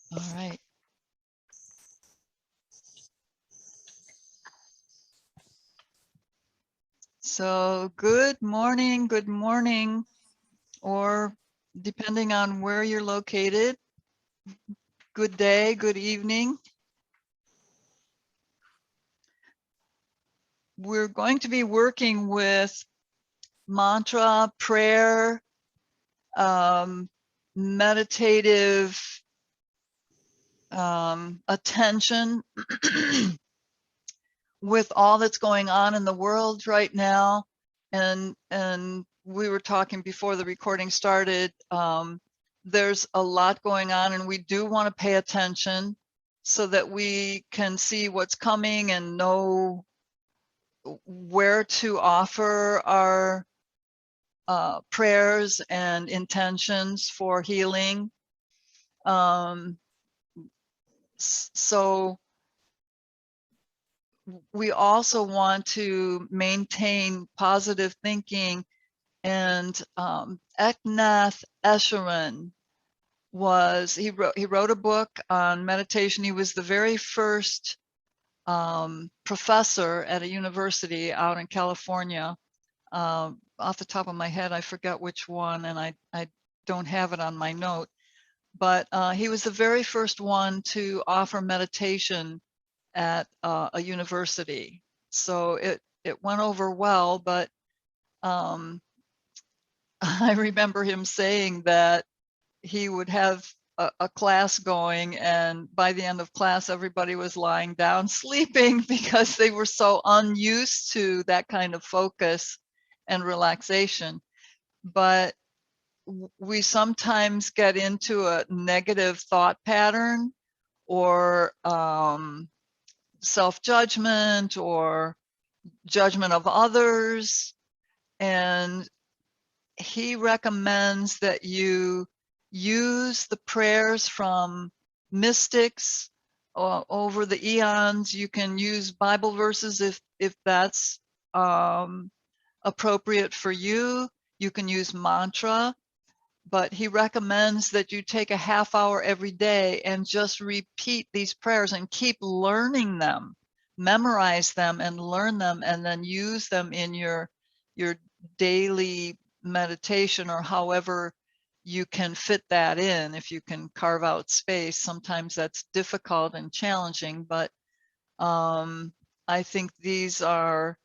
All right. So good morning, or depending on where you're located, good day, good evening. We're going to be working with mantra, prayer, meditative attention with all that's going on in the world right now. And we were talking before the recording started. There's a lot going on, and we do want to pay attention so that we can see what's coming and know where to offer our prayers and intentions for healing. So we also want to maintain positive thinking. And Eknath Easwaran he wrote a book on meditation. He was the very first professor at a university out in California. Off the top of my head, I forgot which one, and I don't have it on my note. But he was the very first one to offer meditation at a university. So it went over well, but I remember him saying that he would have a class going, and by the end of class, everybody was lying down sleeping because they were so unused to that kind of focus and relaxation. But we sometimes get into a negative thought pattern, or self-judgment, or judgment of others. And he recommends that you use the prayers from mystics over the eons. You can use Bible verses if that's appropriate for you. You can use mantra, but he recommends that you take a half hour every day and just repeat these prayers and keep learning them, memorize them and learn them, and then use them in your daily meditation, or however you can fit that in. If you can carve out space, sometimes that's difficult and challenging, but I think these are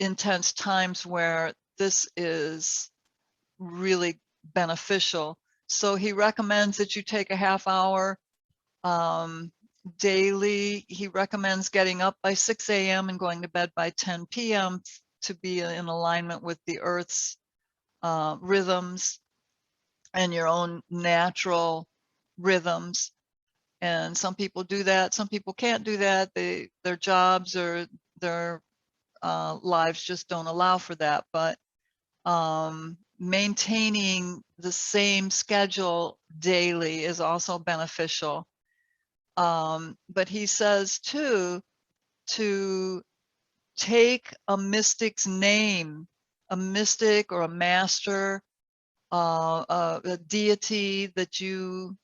intense times where this is really beneficial. So he recommends that you take a half hour daily. He recommends getting up by 6 a.m. and going to bed by 10 p.m. to be in alignment with the Earth's rhythms and your own natural rhythms. And some people do that, some people can't do that. Their jobs or their lives just don't allow for that. But maintaining the same schedule daily is also beneficial. But he says too, to take a mystic's name, a mystic or a master, a deity that you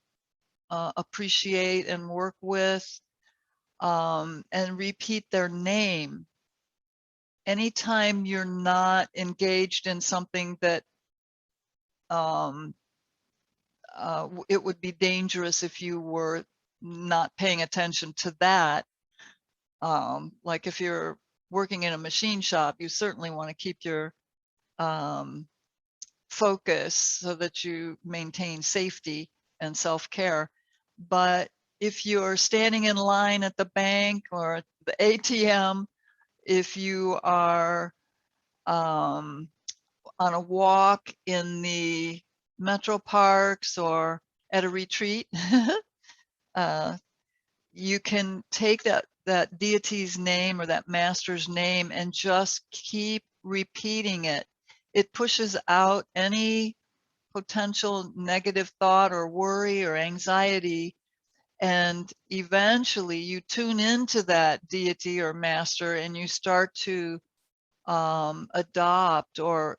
appreciate and work with, and repeat their name. Anytime you're not engaged in something that it would be dangerous if you were not paying attention to that. Like if you're working in a machine shop, you certainly want to keep your focus so that you maintain safety and self-care. But if you're standing in line at the bank or the ATM, if you are on a walk in the metro parks or at a retreat, you can take that deity's name or that master's name and just keep repeating it. It pushes out any potential negative thought or worry or anxiety, and eventually you tune into that deity or master and you start to adopt, or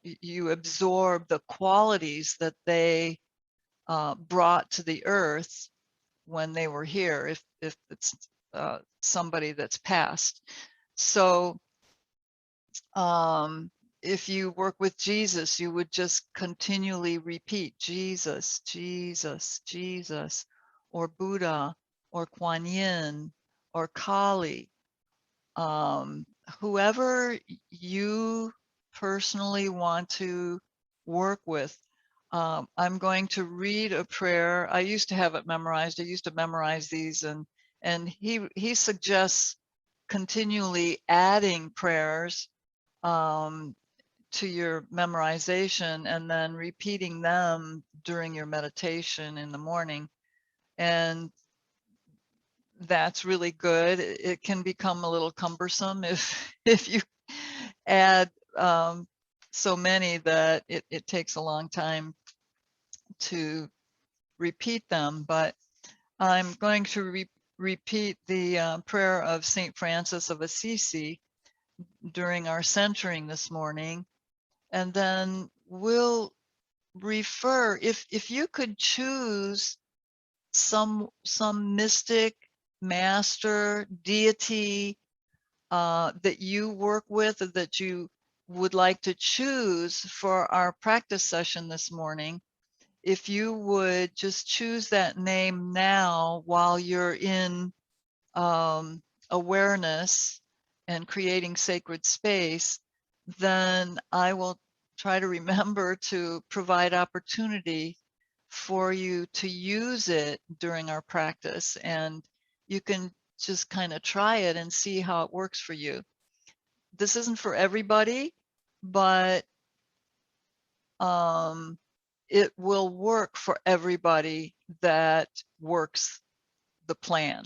you absorb the qualities that they brought to the earth when they were here, if it's somebody that's passed. So if you work with Jesus, you would just continually repeat Jesus, Jesus, Jesus, or Buddha, or Kuan Yin, or Kali, whoever you personally want to work with. I'm going to read a prayer. I used to have it memorized. I used to memorize these, and he suggests continually adding prayers to your memorization and then repeating them during your meditation in the morning. And that's really good. It can become a little cumbersome if you add so many that it takes a long time to repeat them. But I'm going to repeat the prayer of St. Francis of Assisi during our centering this morning. And then we'll refer, if you could choose some mystic, master, deity that you work with, or that you would like to choose for our practice session this morning, if you would just choose that name now while you're in awareness and creating sacred space, then I will try to remember to provide opportunity for you to use it during our practice. And you can just kind of try it and see how it works for you. This isn't for everybody, but it will work for everybody that works the plan.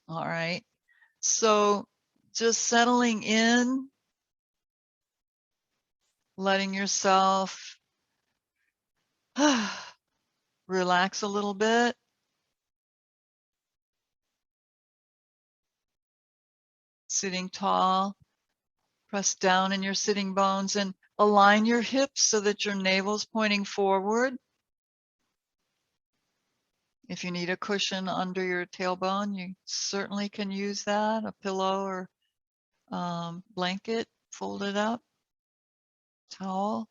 All right. So just settling in, letting yourself relax a little bit. Sitting tall, press down in your sitting bones and align your hips so that your navel's pointing forward. If you need a cushion under your tailbone, you certainly can use that, a pillow or blanket folded up, towel.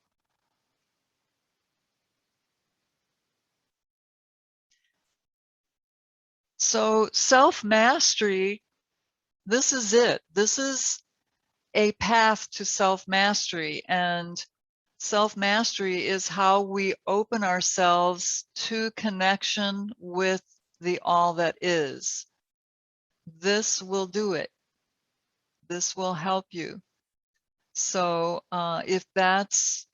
So self-mastery, this is it. This is a path to self-mastery, and self-mastery is how we open ourselves to connection with the all that is. This will do it. This will help you. So if that's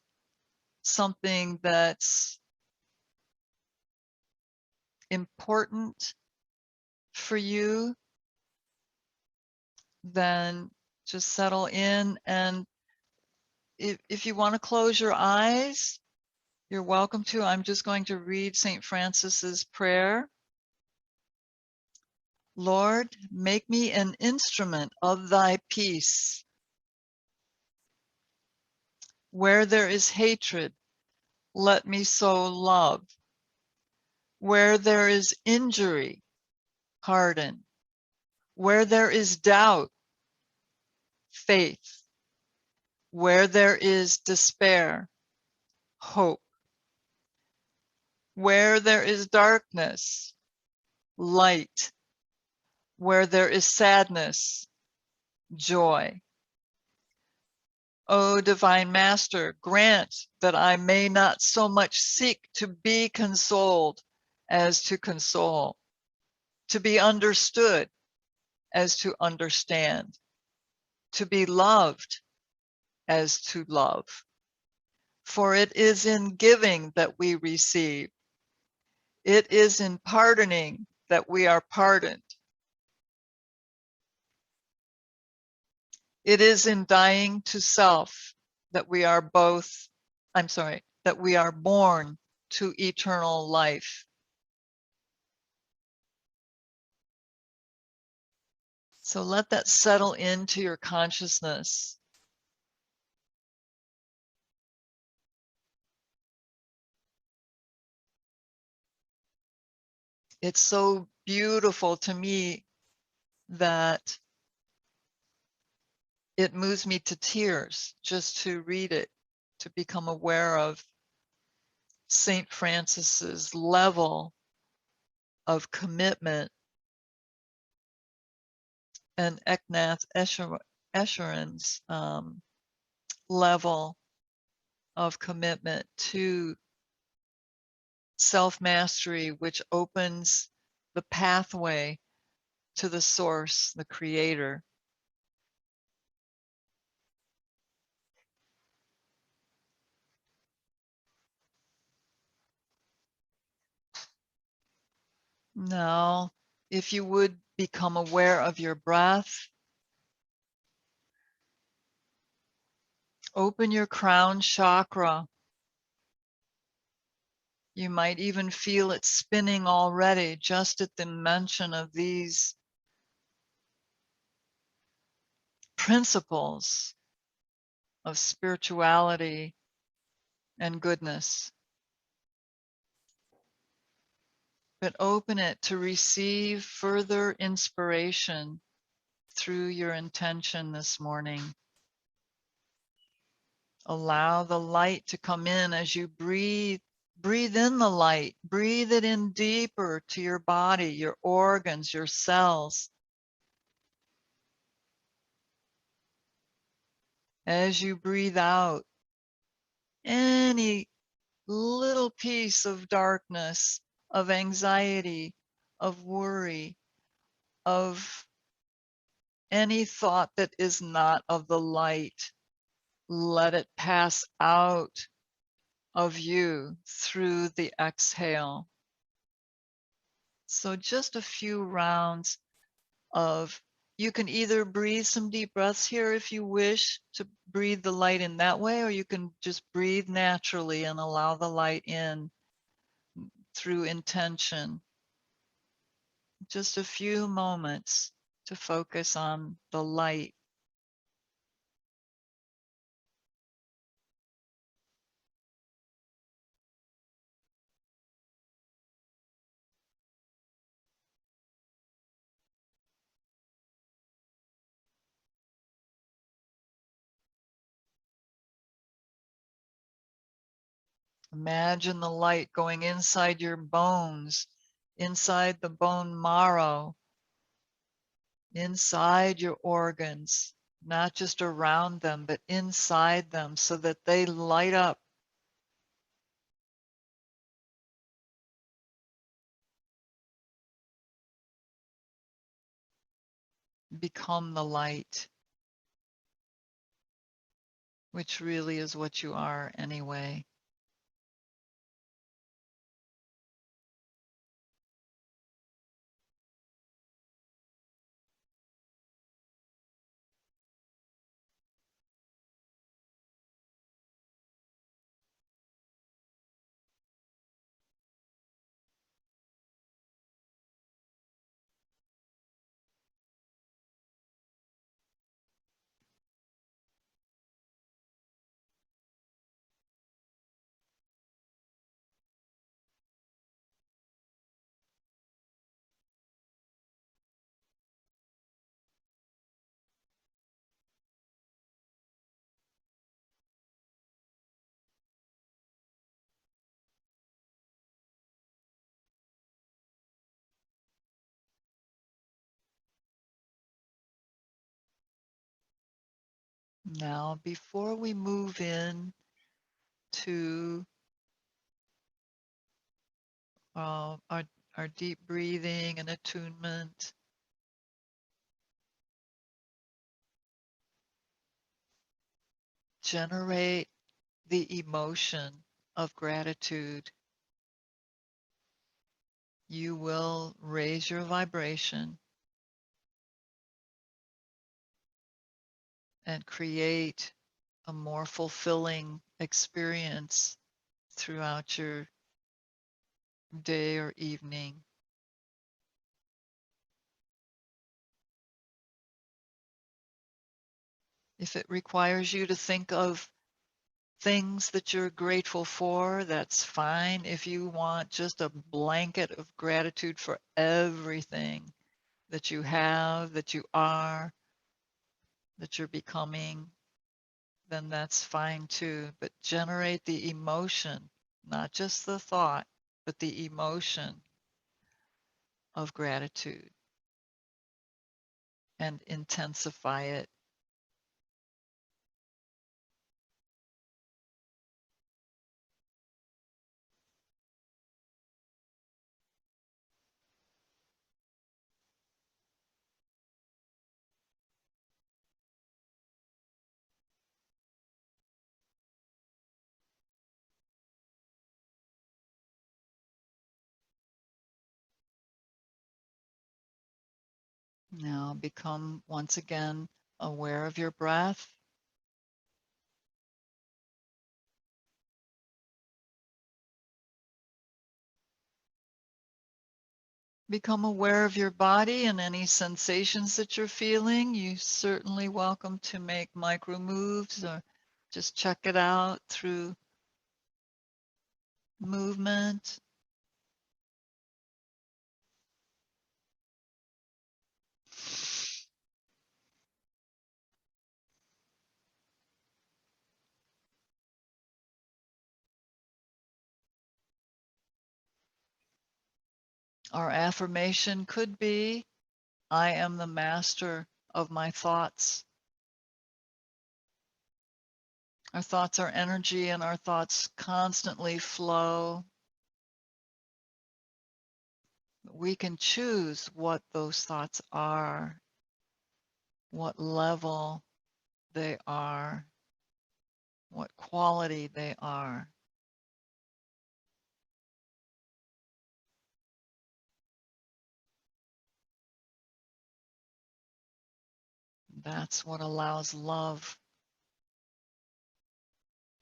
something that's important for you, then just settle in. And if you want to close your eyes, you're welcome to. I'm just going to read St. Francis's prayer. Lord, make me an instrument of thy peace. Where there is hatred, let me sow love. Where there is injury, pardon. Where there is doubt, faith. Where there is despair, hope. Where there is darkness, light. Where there is sadness, joy. O Divine Master, grant that I may not so much seek to be consoled as to console, to be understood as to understand, to be loved as to love. For it is in giving that we receive. It is in pardoning that we are pardoned. It is in dying to self that we are that we are born to eternal life. So let that settle into your consciousness. It's so beautiful to me that it moves me to tears just to read it, to become aware of St. Francis's level of commitment and Eknath Easwaran's level of commitment to self-mastery, which opens the pathway to the source, the creator. Now, if you would become aware of your breath, open your crown chakra. You might even feel it spinning already just at the mention of these principles of spirituality and goodness. But open it to receive further inspiration through your intention this morning. Allow the light to come in as you breathe. Breathe in the light. Breathe it in deeper to your body, your organs, your cells. As you breathe out, any little piece of darkness, of anxiety, of worry, of any thought that is not of the light, let it pass out of you through the exhale. So just a few rounds of, you can either breathe some deep breaths here if you wish to breathe the light in that way, or you can just breathe naturally and allow the light in through intention. Just a few moments to focus on the light. Imagine the light going inside your bones, inside the bone marrow, inside your organs, not just around them, but inside them so that they light up. Become the light, which really is what you are anyway. Now, before we move in to our deep breathing and attunement, generate the emotion of gratitude. You will raise your vibration and create a more fulfilling experience throughout your day or evening. If it requires you to think of things that you're grateful for, that's fine. If you want just a blanket of gratitude for everything that you have, that you are, that you're becoming, then that's fine too. But generate the emotion, not just the thought, but the emotion of gratitude and intensify it. Now become once again aware of your breath. Become aware of your body and any sensations that you're feeling. You're certainly welcome to make micro moves or just check it out through movement. Our affirmation could be, I am the master of my thoughts. Our thoughts are energy and our thoughts constantly flow. We can choose what those thoughts are, what level they are, what quality they are. That's what allows love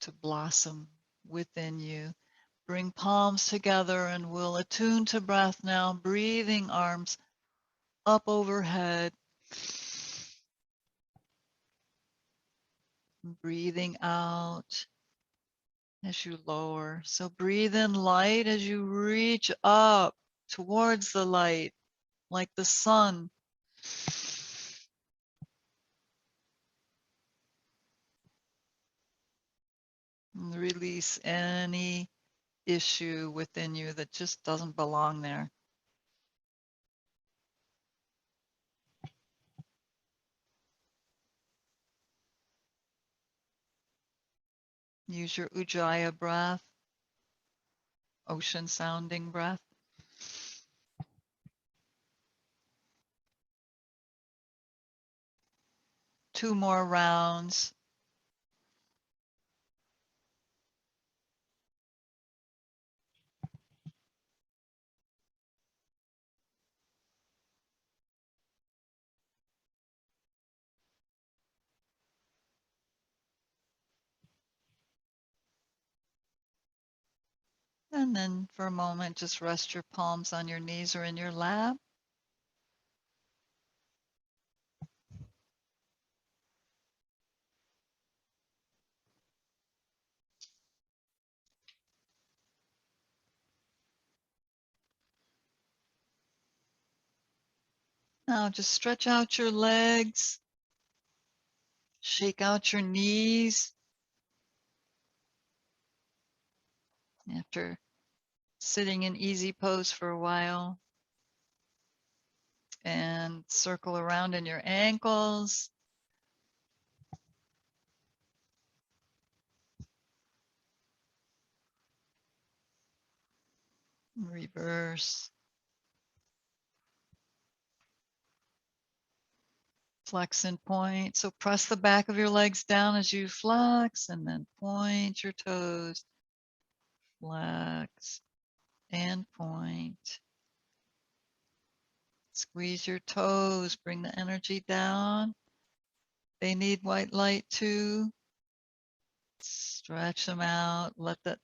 to blossom within you. Bring palms together and we'll attune to breath now, breathing arms up overhead, breathing out as you lower. So breathe in light as you reach up towards the light, like the sun. And release any issue within you that just doesn't belong there. Use your Ujjayi breath, ocean sounding breath. 2 more rounds. And then for a moment, just rest your palms on your knees or in your lap. Now just stretch out your legs, shake out your knees. After sitting in easy pose for a while, and circle around in your ankles. Reverse. Flex and point. So press the back of your legs down as you flex and then point your toes. Flex and point. Squeeze your toes, bring the energy down. They need white light too. Stretch them out. Let that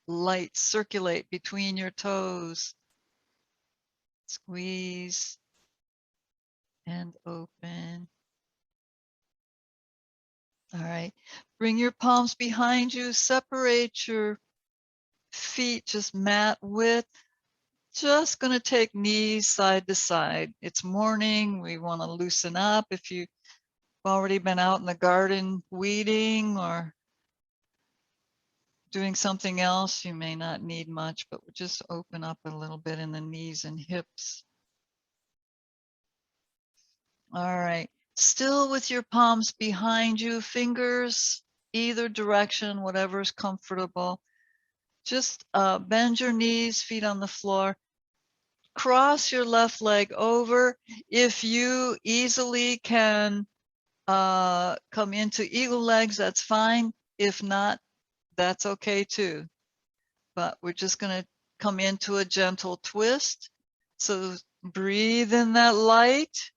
light circulate between your toes. Squeeze and open. All right. Bring your palms behind you. Separate your feet just mat width. Just going to take knees side to side. It's morning. We want to loosen up. If you've already been out in the garden weeding or doing something else, you may not need much, but we'll just open up a little bit in the knees and hips. All right. Still with your palms behind you, fingers either direction, whatever's comfortable. Just bend your knees, feet on the floor. Cross your left leg over. If you easily can come into eagle legs, that's fine. If not, that's okay too. But we're just going to come into a gentle twist. So breathe in that light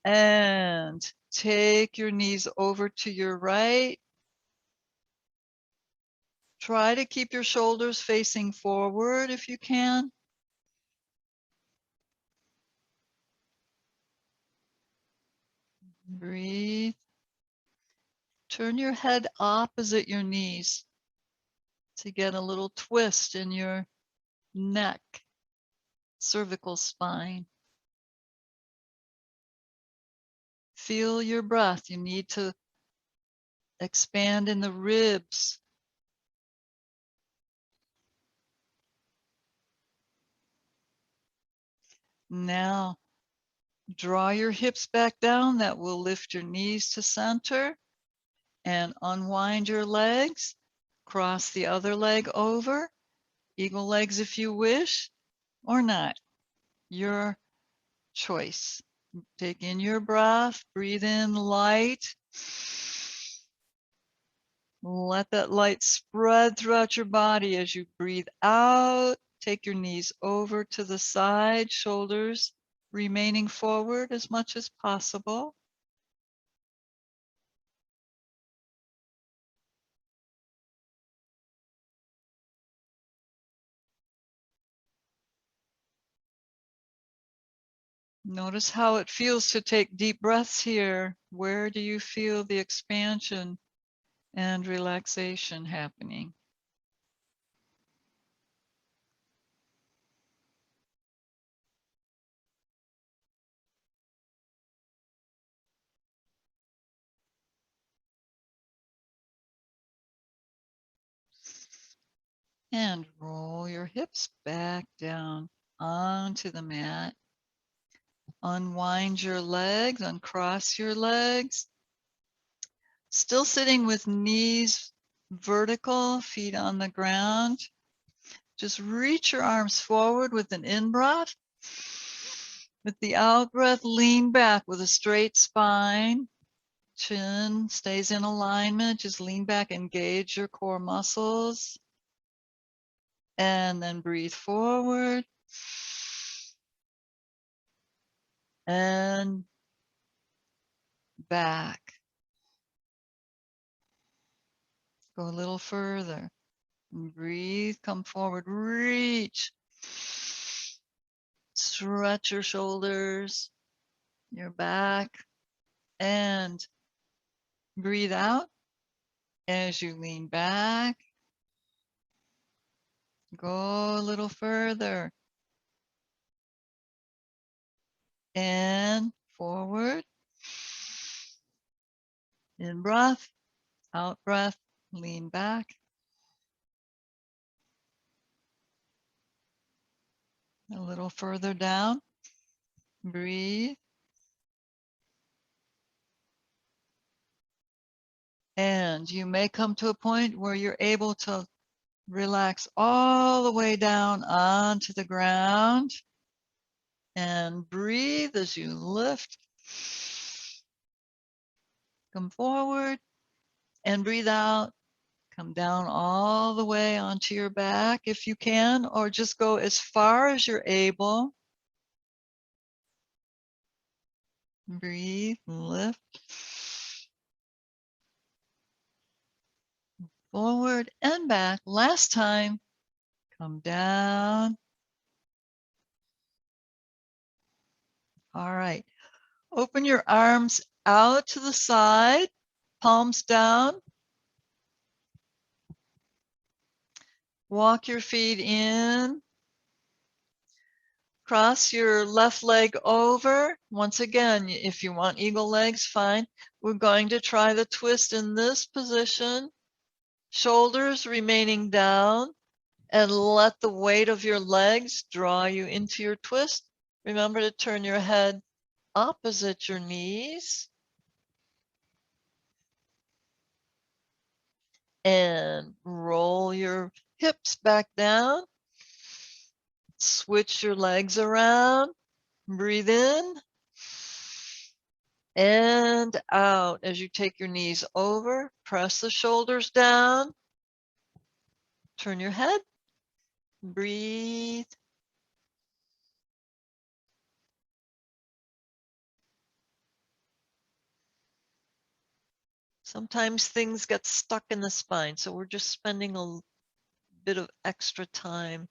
and take your knees over to your right. Try to keep your shoulders facing forward if you can. Breathe. Turn your head opposite your knees to get a little twist in your neck, cervical spine. Feel your breath. You need to expand in the ribs. Now, draw your hips back down. That will lift your knees to center and unwind your legs. Cross the other leg over. Eagle legs if you wish, or not. Your choice. Take in your breath. Breathe in light. Let that light spread throughout your body as you breathe out. Take your knees over to the side, shoulders remaining forward as much as possible. Notice how it feels to take deep breaths here. Where do you feel the expansion and relaxation happening? And roll your hips back down onto the mat. Unwind your legs, uncross your legs. Still sitting with knees vertical, feet on the ground. Just reach your arms forward with an in-breath. With the out-breath, lean back with a straight spine. Chin stays in alignment. Just lean back, engage your core muscles. And then breathe forward. And back. Go a little further. Breathe, come forward, reach. Stretch your shoulders, your back, and breathe out as you lean back. Go a little further. And forward. In breath, out breath, lean back. A little further down. Breathe. And you may come to a point where you're able to relax all the way down onto the ground. And breathe as you lift. Come forward and breathe out. Come down all the way onto your back if you can, or just go as far as you're able. Breathe, lift. Forward and back. Last time. Come down. All right. Open your arms out to the side, palms down. Walk your feet in. Cross your left leg over. Once again, if you want eagle legs, fine. We're going to try the twist in this position. Shoulders remaining down, and let the weight of your legs draw you into your twist. Remember to turn your head opposite your knees. And roll your hips back down. Switch your legs around. Breathe in and out as you take your knees over. Press the shoulders down. Turn your head. Breathe. Sometimes things get stuck in the spine, so we're just spending a bit of extra time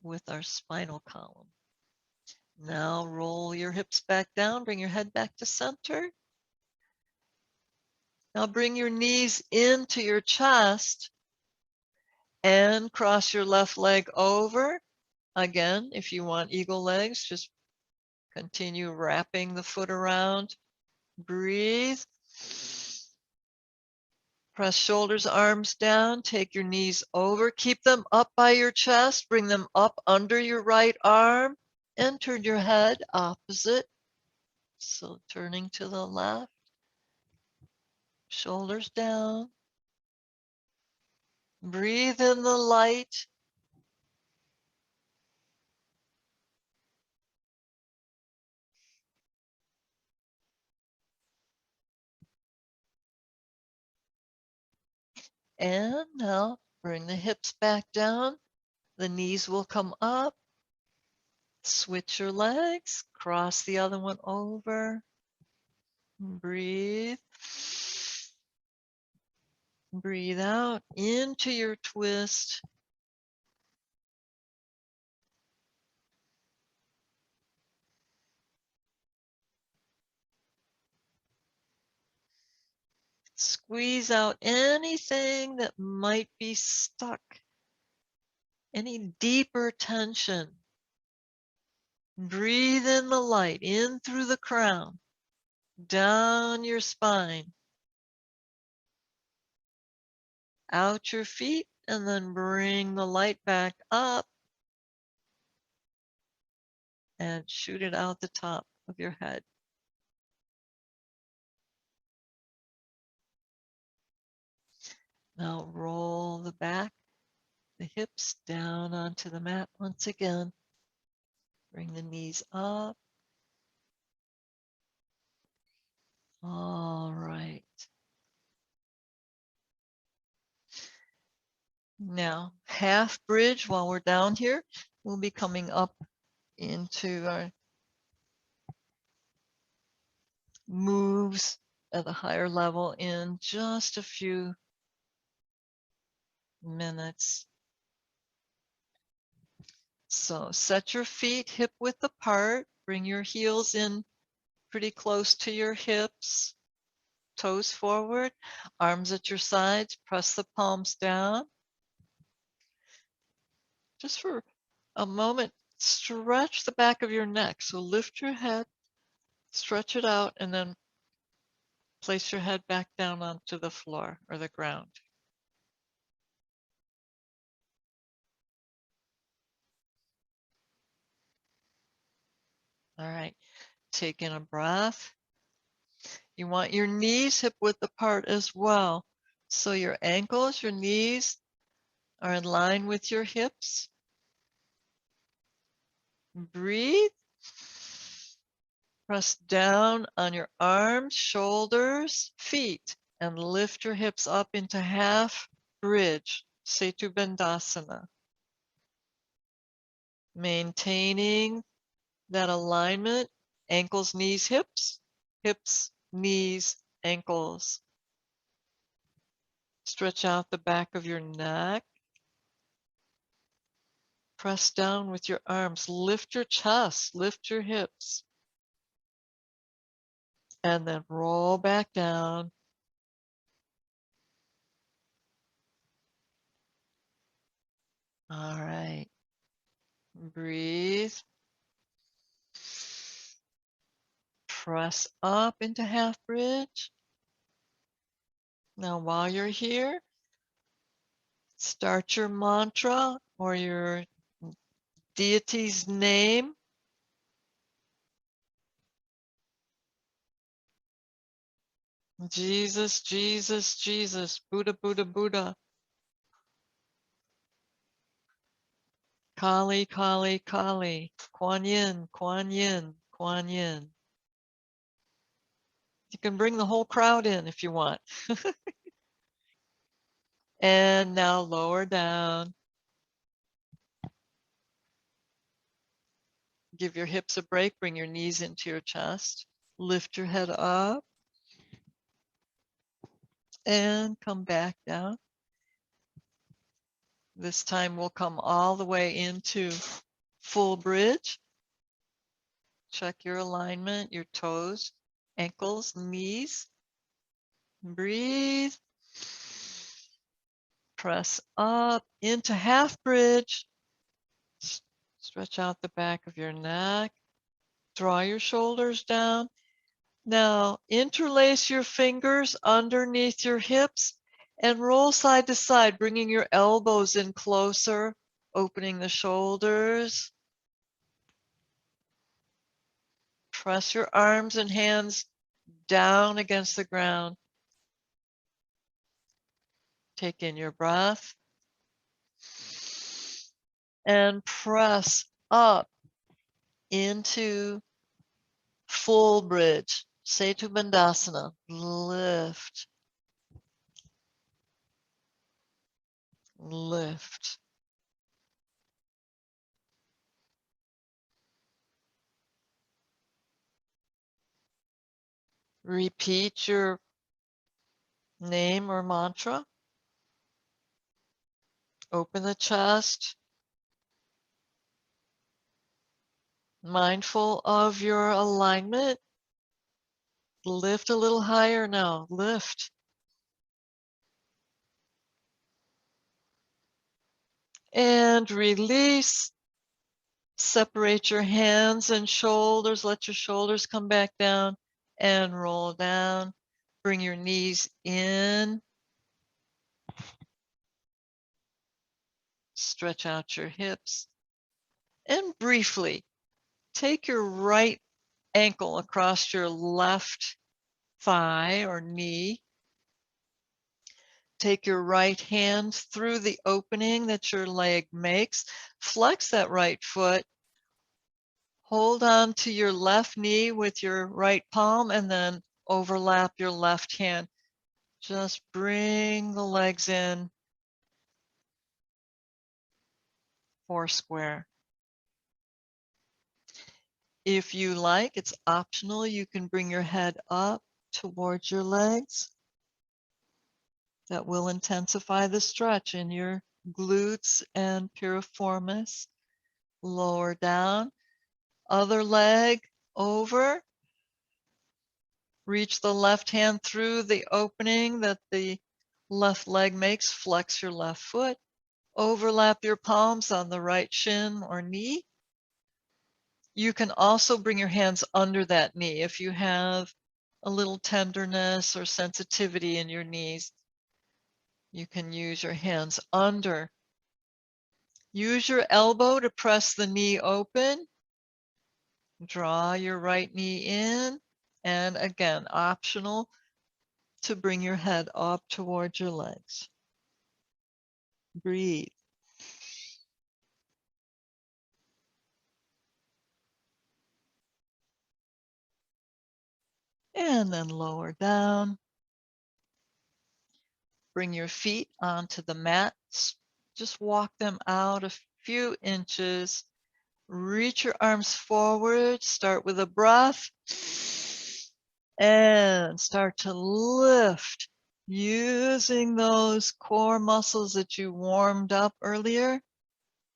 with our spinal column. Now roll your hips back down, bring your head back to center. Now bring your knees into your chest and cross your left leg over. Again, if you want eagle legs, just continue wrapping the foot around. Breathe. Press shoulders, arms down. Take your knees over. Keep them up by your chest. Bring them up under your right arm and turn your head opposite. So turning to the left. Shoulders down. Breathe in the light. And now bring the hips back down. The knees will come up. Switch your legs. Cross the other one over. Breathe. Breathe out into your twist. Squeeze out anything that might be stuck, any deeper tension. Breathe in the light, in through the crown, down your spine, out your feet, and then bring the light back up and shoot it out the top of your head. Now roll the back, the hips down onto the mat once again. Bring the knees up. All right. Now, half bridge while we're down here. We'll be coming up into our moves at a higher level in just a few minutes. So set your feet hip width apart. Bring your heels in pretty close to your hips. Toes forward, arms at your sides. Press the palms down. Just for a moment, stretch the back of your neck. So lift your head, stretch it out, and then place your head back down onto the floor or the ground. All right, take in a breath. You want your knees hip width apart as well. So your ankles, your knees are in line with your hips. Breathe. Press down on your arms, shoulders, feet, and lift your hips up into half bridge, Setu Bandhasana. Maintaining that alignment, ankles, knees, hips, hips, knees, ankles. Stretch out the back of your neck. Press down with your arms. Lift your chest, lift your hips. And then roll back down. All right. Breathe. Press up into half bridge. Now, while you're here, start your mantra or your deity's name. Jesus, Jesus, Jesus, Buddha, Buddha, Buddha. Kali, Kali, Kali. Kuan Yin, Kuan Yin, Kuan Yin. You can bring the whole crowd in if you want. And now lower down. Give your hips a break. Bring your knees into your chest. Lift your head up. And come back down. This time we'll come all the way into full bridge. Check your alignment, your toes, ankles, knees. Breathe. Press up into half bridge. Stretch out the back of your neck. Draw your shoulders down. Now interlace your fingers underneath your hips and roll side to side, bringing your elbows in closer, opening the shoulders. Press your arms and hands down against the ground. Take in your breath and press up into full bridge. Setu Bandhasana. Lift. Lift. Repeat your name or mantra. Open the chest. Mindful of your alignment. Lift a little higher now. Lift. And release. Separate your hands and shoulders. Let your shoulders come back down and roll down. Bring your knees in. Stretch out your hips. And briefly, take your right ankle across your left thigh or knee. Take your right hand through the opening that your leg makes. Flex that right foot. Hold on to your left knee with your right palm and then overlap your left hand. Just bring the legs in, four square. If you like, it's optional. You can bring your head up towards your legs. That will intensify the stretch in your glutes and piriformis. Lower down, other leg over. Reach the left hand through the opening that the left leg makes. Flex your left foot. Overlap your palms on the right shin or knee. You can also bring your hands under that knee if you have a little tenderness or sensitivity in your knees. You can use your hands under. Use your elbow to press the knee open. Draw your right knee in. And again, optional to bring your head up towards your legs. Breathe. And then lower down. Bring your feet onto the mat. Just walk them out a few inches. Reach your arms forward. Start with a breath. And start to lift using those core muscles that you warmed up earlier.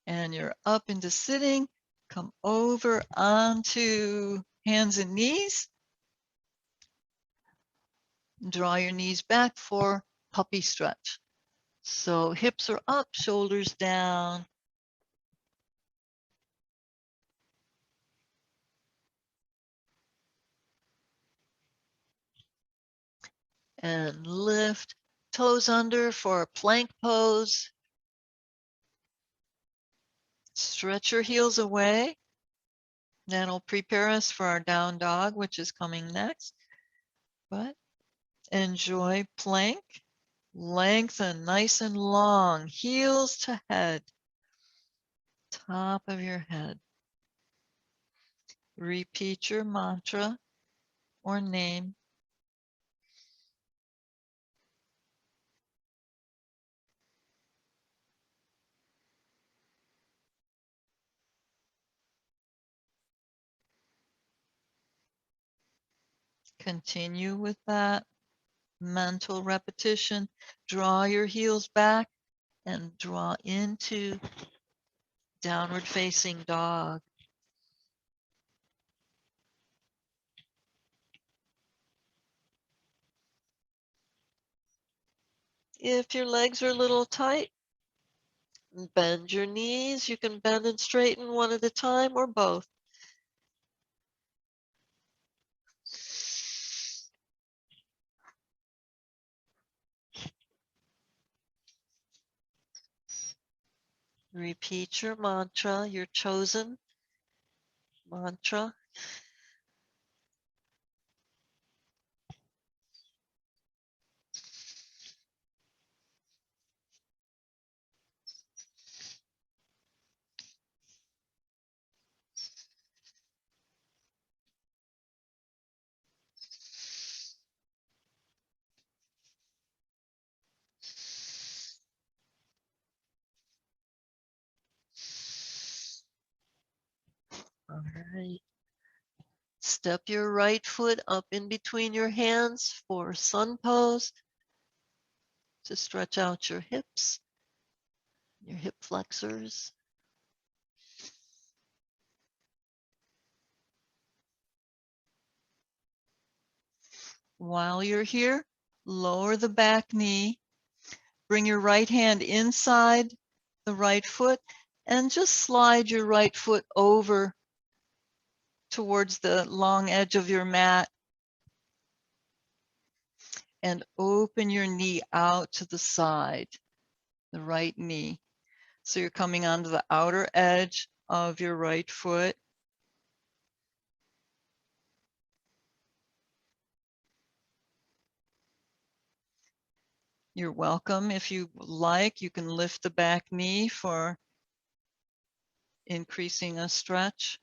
And you're up into sitting. Come over onto hands and knees. Draw your knees back for puppy stretch. So hips are up, shoulders down. And lift, toes under for a plank pose. Stretch your heels away. That'll prepare us for our down dog, which is coming next. But enjoy plank. Lengthen nice and long, heels to head, top of your head. Repeat your mantra or name. Continue with that mental repetition. Draw your heels back and draw into downward facing dog. If your legs are a little tight, bend your knees. You can bend and straighten one at a time or both. Repeat your mantra, your chosen mantra. All right. Step your right foot up in between your hands for sun pose to stretch out your hips, your hip flexors. While you're here, lower the back knee, bring your right hand inside the right foot, and just slide your right foot over towards the long edge of your mat and open your knee out to the side, the right knee. So you're coming onto the outer edge of your right foot. You're welcome. If you like, you can lift the back knee for increasing a stretch.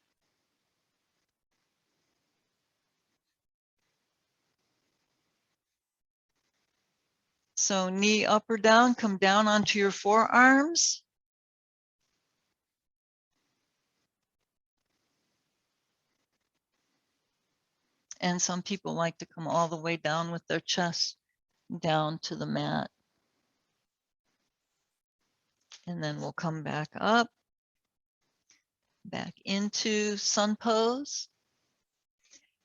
So knee up or down, come down onto your forearms. And some people like to come all the way down with their chest down to the mat. And then we'll come back up, back into sun pose,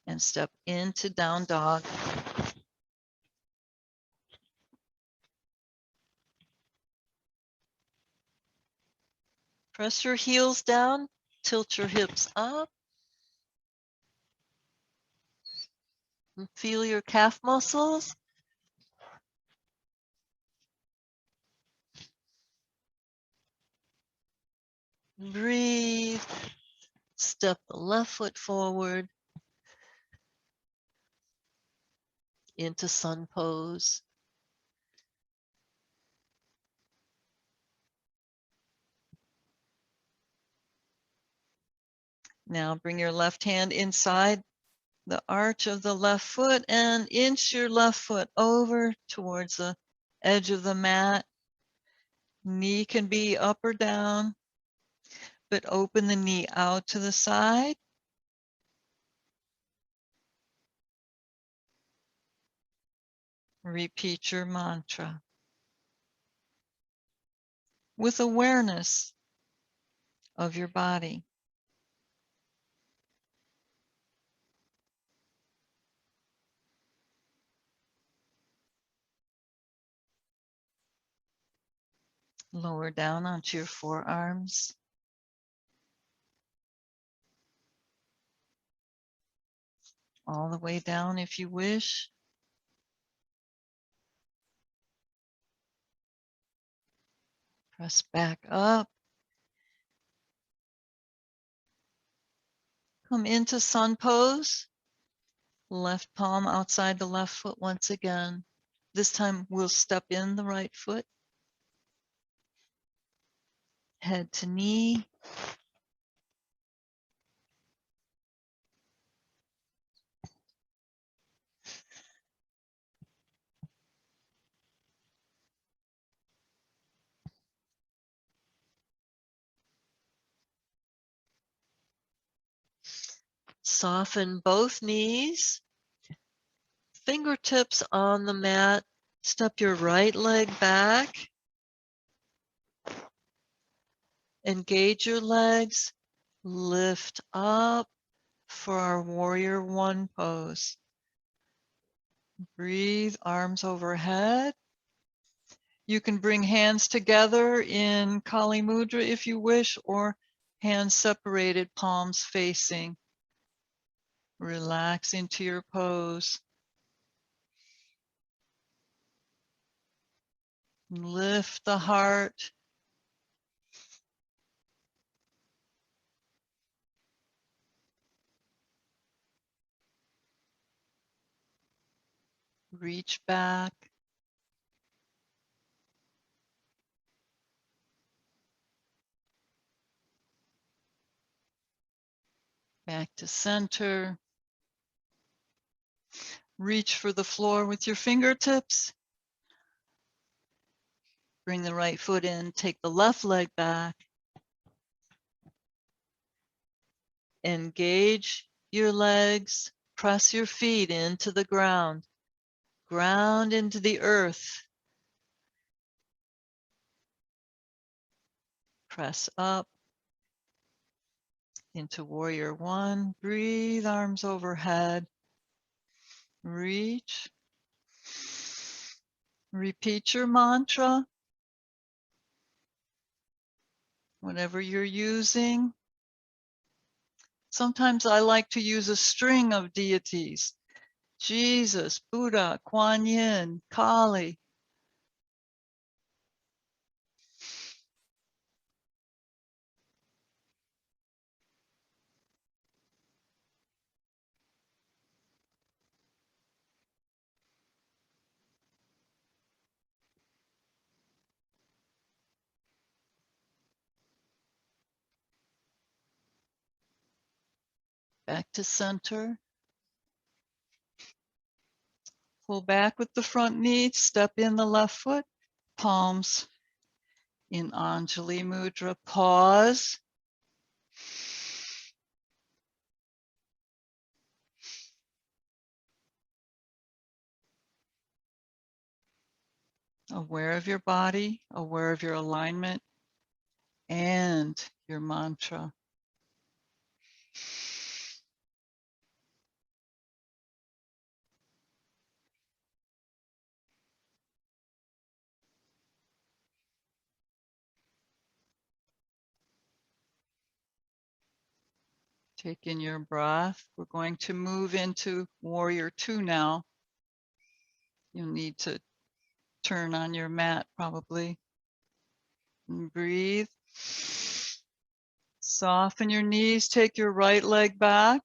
and step into down dog. Press your heels down, tilt your hips up, and feel your calf muscles. Breathe. Step the left foot forward into sun pose. Now bring your left hand inside the arch of the left foot and inch your left foot over towards the edge of the mat. Knee can be up or down, but open the knee out to the side. Repeat your mantra with awareness of your body. Lower down onto your forearms. All the way down if you wish. Press back up. Come into sun pose. Left palm outside the left foot once again. This time we'll step in the right foot. Head to knee. Soften both knees. Fingertips on the mat. Step your right leg back. Engage your legs. Lift up for our warrior one pose. Breathe, arms overhead. You can bring hands together in Kali Mudra if you wish, or hands separated, palms facing. Relax into your pose. Lift the heart. Reach back. Back to center. Reach for the floor with your fingertips. Bring the right foot in, take the left leg back. Engage your legs, press your feet into the ground. Ground into the earth. Press up into warrior one. Breathe, arms overhead. Reach. Repeat your mantra, whatever you're using. Sometimes I like to use a string of deities. Jesus, Buddha, Kuan Yin, Kali. Back to center. Pull back with the front knee, step in the left foot, palms in Anjali Mudra. Pause. Aware of your body, aware of your alignment, and your mantra. Take in your breath. We're going to move into warrior two now. You'll need to turn on your mat probably. And breathe. Soften your knees, take your right leg back.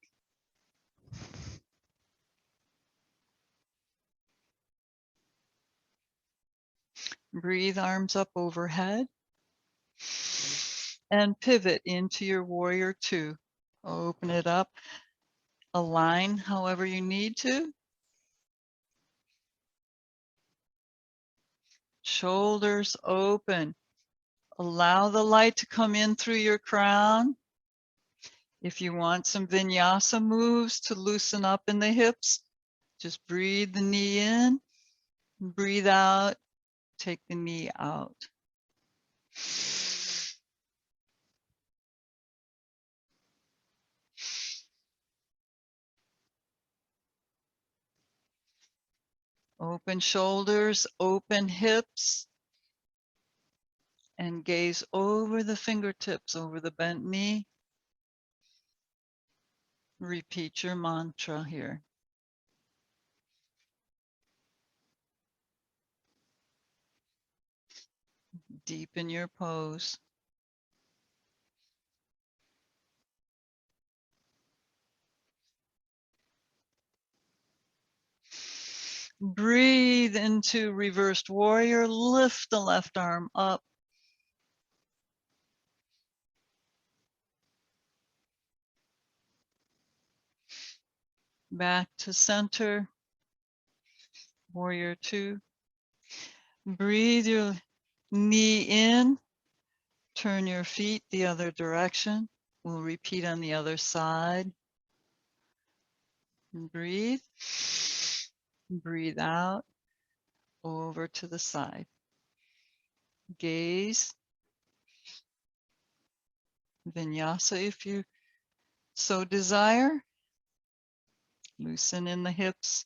Breathe, arms up overhead. And pivot into your warrior two. Open it up. Align however you need to. Shoulders open. Allow the light to come in through your crown. If you want some vinyasa moves to loosen up in the hips, just breathe the knee in, breathe out, take the knee out. Open shoulders, open hips, and gaze over the fingertips, over the bent knee. Repeat your mantra here. Deepen your pose. Breathe into reversed warrior. Lift the left arm up. Back to center. Warrior two. Breathe your knee in. Turn your feet the other direction. We'll repeat on the other side. Breathe. Breathe out. Over to the side. Gaze. Vinyasa if you so desire. Loosen in the hips.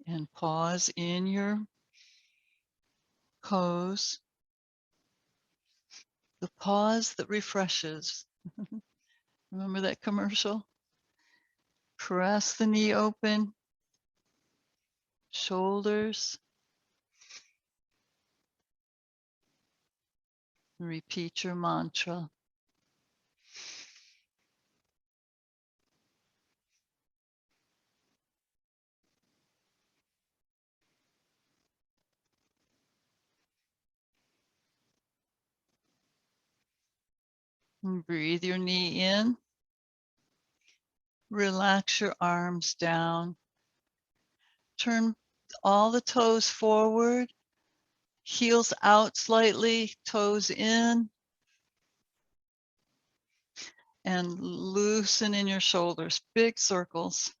And pause in your pose. The pause that refreshes. Remember that commercial? Press the knee open, shoulders. Repeat your mantra. And breathe your knee in. Relax your arms down. Turn all the toes forward. Heels out slightly, toes in. And loosen in your shoulders, big circles.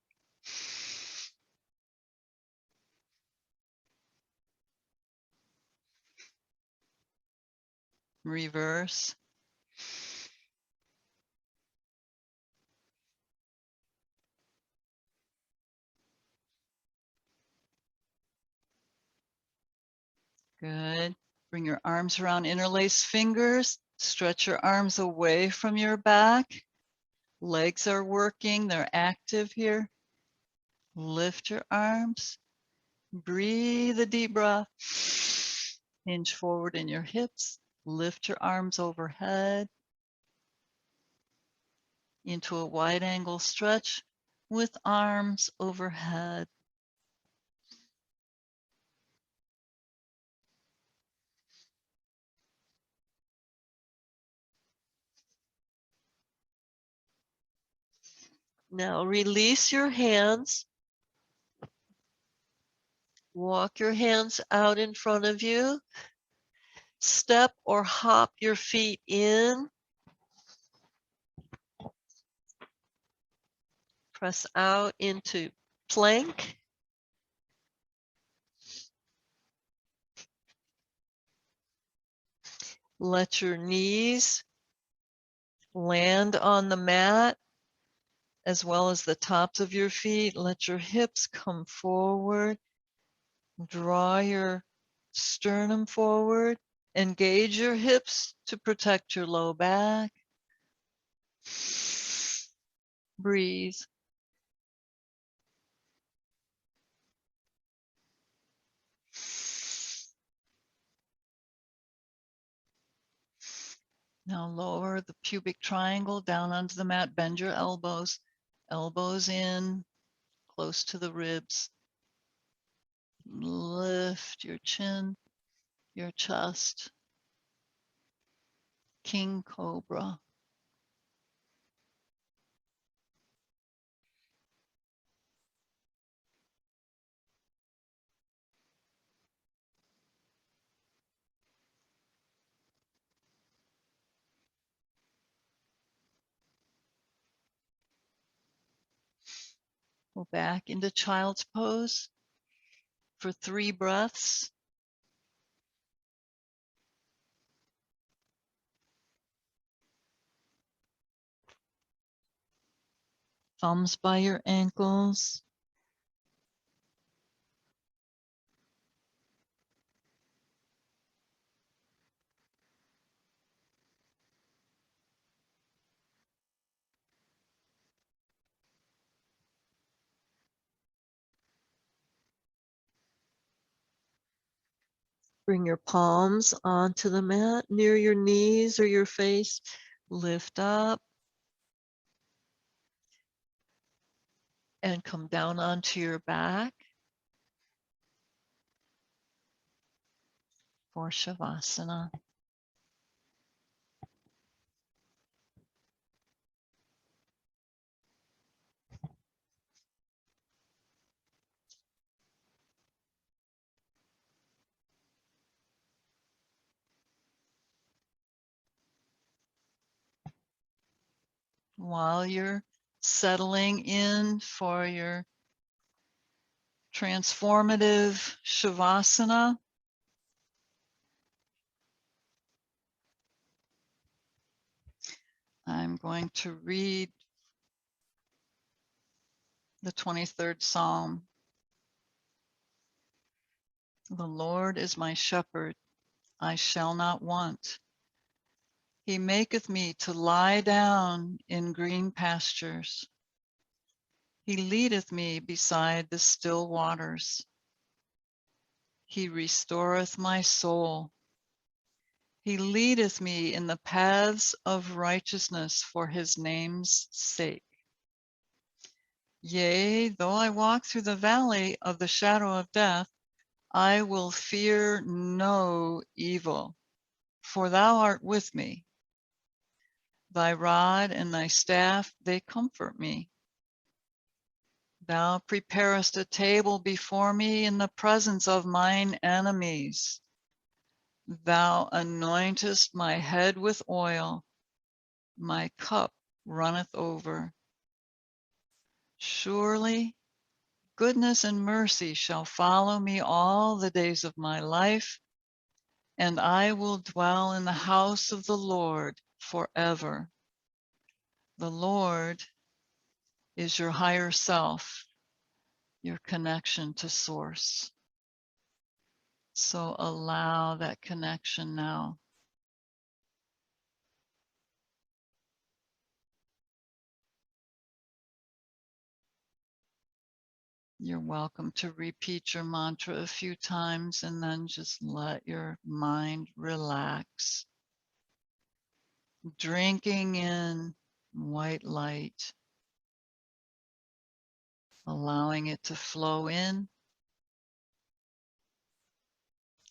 Reverse. Good. Bring your arms around interlace fingers. Stretch your arms away from your back. Legs are working, they're active here. Lift your arms. Breathe a deep breath. Hinge forward in your hips. Lift your arms overhead into a wide angle stretch with arms overhead. Now release your hands. Walk your hands out in front of you. Step or hop your feet in. Press out into plank. Let your knees land on the mat as well as the tops of your feet. Let your hips come forward. Draw your sternum forward. Engage your hips to protect your low back. Breathe. Now lower the pubic triangle down onto the mat. Bend your elbows. Elbows in, close to the ribs. Lift your chin, your chest. King Cobra. Go back into child's pose for 3 breaths. Thumbs by your ankles. Bring your palms onto the mat near your knees or your face. Lift up and come down onto your back for Shavasana. While you're settling in for your transformative Shavasana, I'm going to read the 23rd Psalm. The Lord is my shepherd, I shall not want. He maketh me to lie down in green pastures. He leadeth me beside the still waters. He restoreth my soul. He leadeth me in the paths of righteousness for his name's sake. Yea, though I walk through the valley of the shadow of death, I will fear no evil, for thou art with me. Thy rod and thy staff, they comfort me. Thou preparest a table before me in the presence of mine enemies. Thou anointest my head with oil, my cup runneth over. Surely goodness and mercy shall follow me all the days of my life, and I will dwell in the house of the Lord forever. The Lord is your higher self, your connection to source. So allow that connection now. You're welcome to repeat your mantra a few times and then just let your mind relax. Drinking in white light, allowing it to flow in,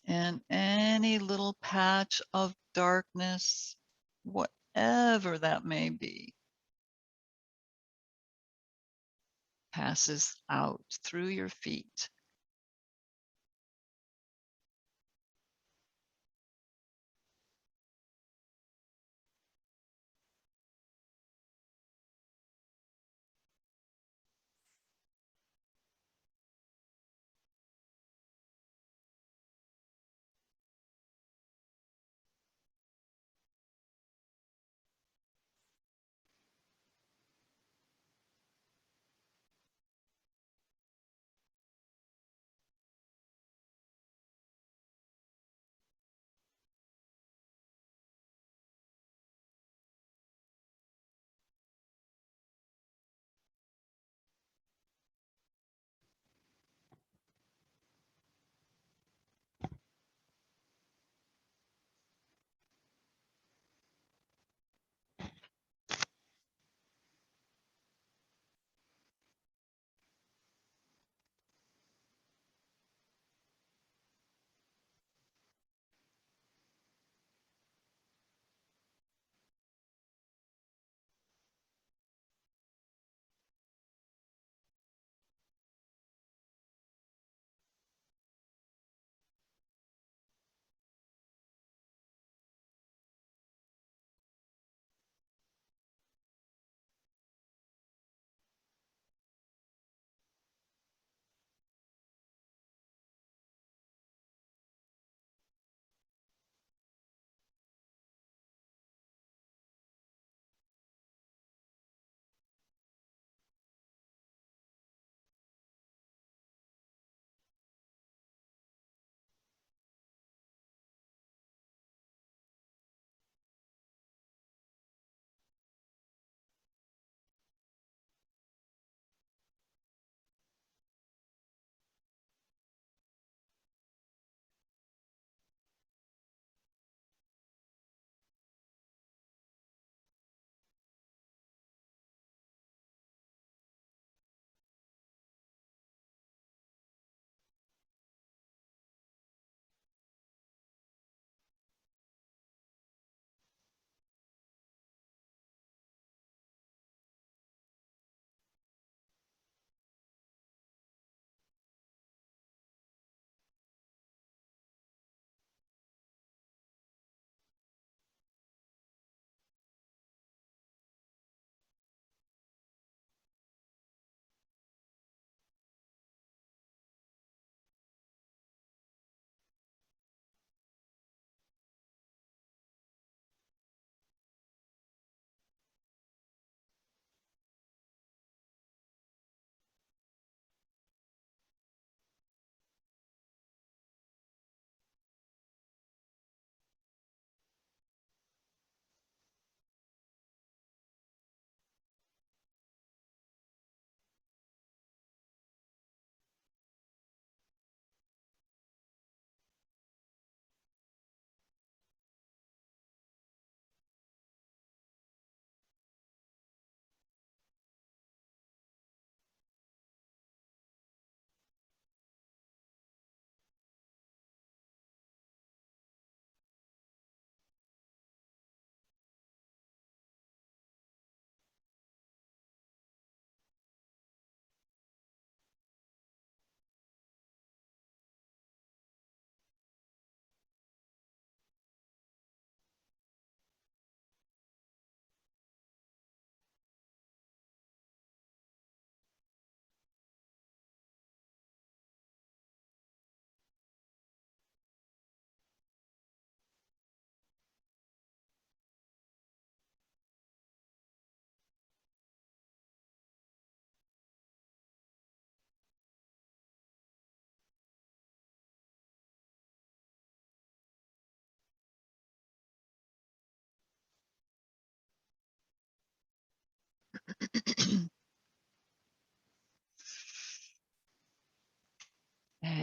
and any little patch of darkness, whatever that may be, passes out through your feet.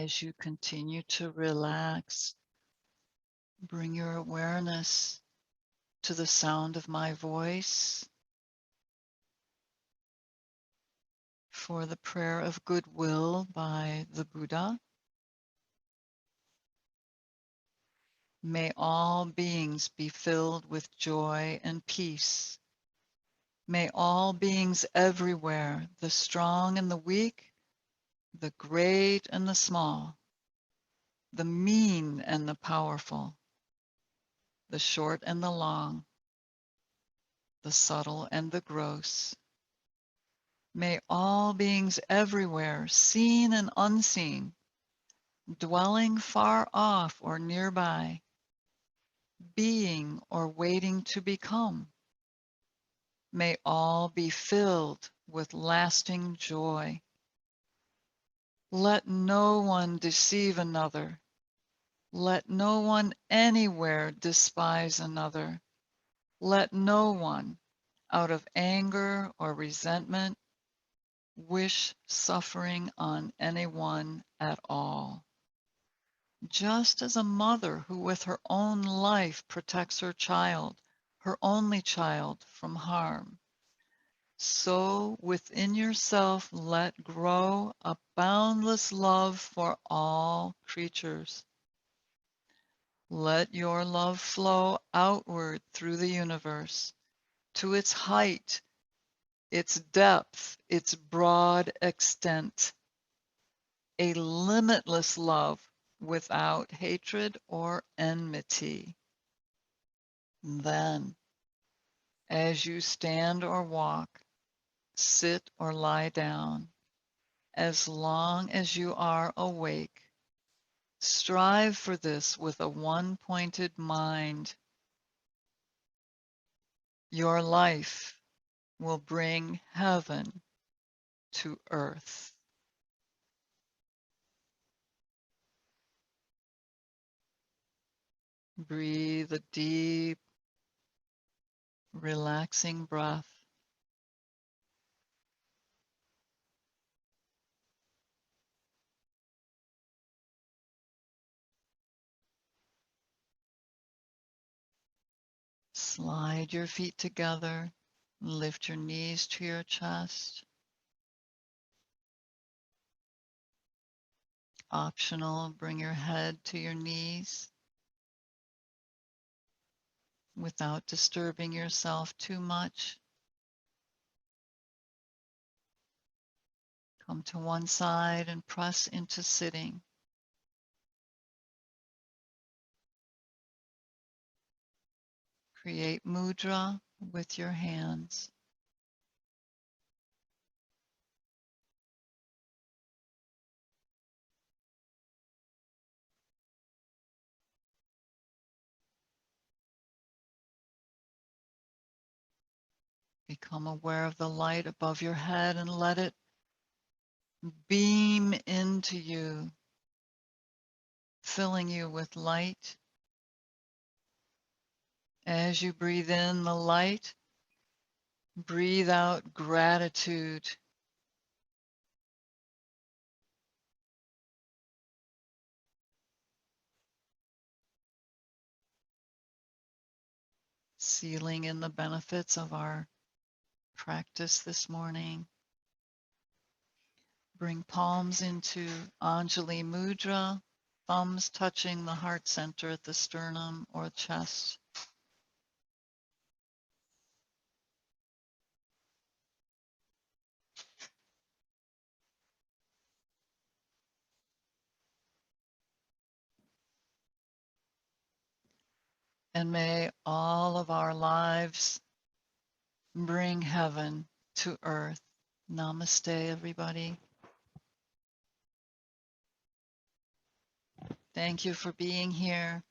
as you continue to relax, bring your awareness to the sound of my voice for the prayer of goodwill by the Buddha. May all beings be filled with joy and peace. May all beings everywhere, the strong and the weak, the great and the small, the mean and the powerful, the short and the long, the subtle and the gross. May all beings everywhere, seen and unseen, dwelling far off or nearby, being or waiting to become, may all be filled with lasting joy. Let no one deceive another. Let no one anywhere despise another. Let no one, out of anger or resentment, wish suffering on anyone at all. Just as a mother who with her own life protects her child, her only child, from harm, so within yourself let grow a boundless love for all creatures. Let your love flow outward through the universe to its height, its depth, its broad extent, a limitless love without hatred or enmity. Then, as you stand or walk, sit or lie down, as long as you are awake, strive for this with a one-pointed mind. Your life will bring heaven to earth. Breathe a deep, relaxing breath. Slide your feet together. Lift your knees to your chest. Optional, bring your head to your knees without disturbing yourself too much. Come to one side and press into sitting. Create mudra with your hands. Become aware of the light above your head and let it beam into you, filling you with light. As you breathe in the light, breathe out gratitude. Sealing in the benefits of our practice this morning. Bring palms into Anjali Mudra, thumbs touching the heart center at the sternum or chest. And may all of our lives bring heaven to earth. Namaste, everybody. Thank you for being here.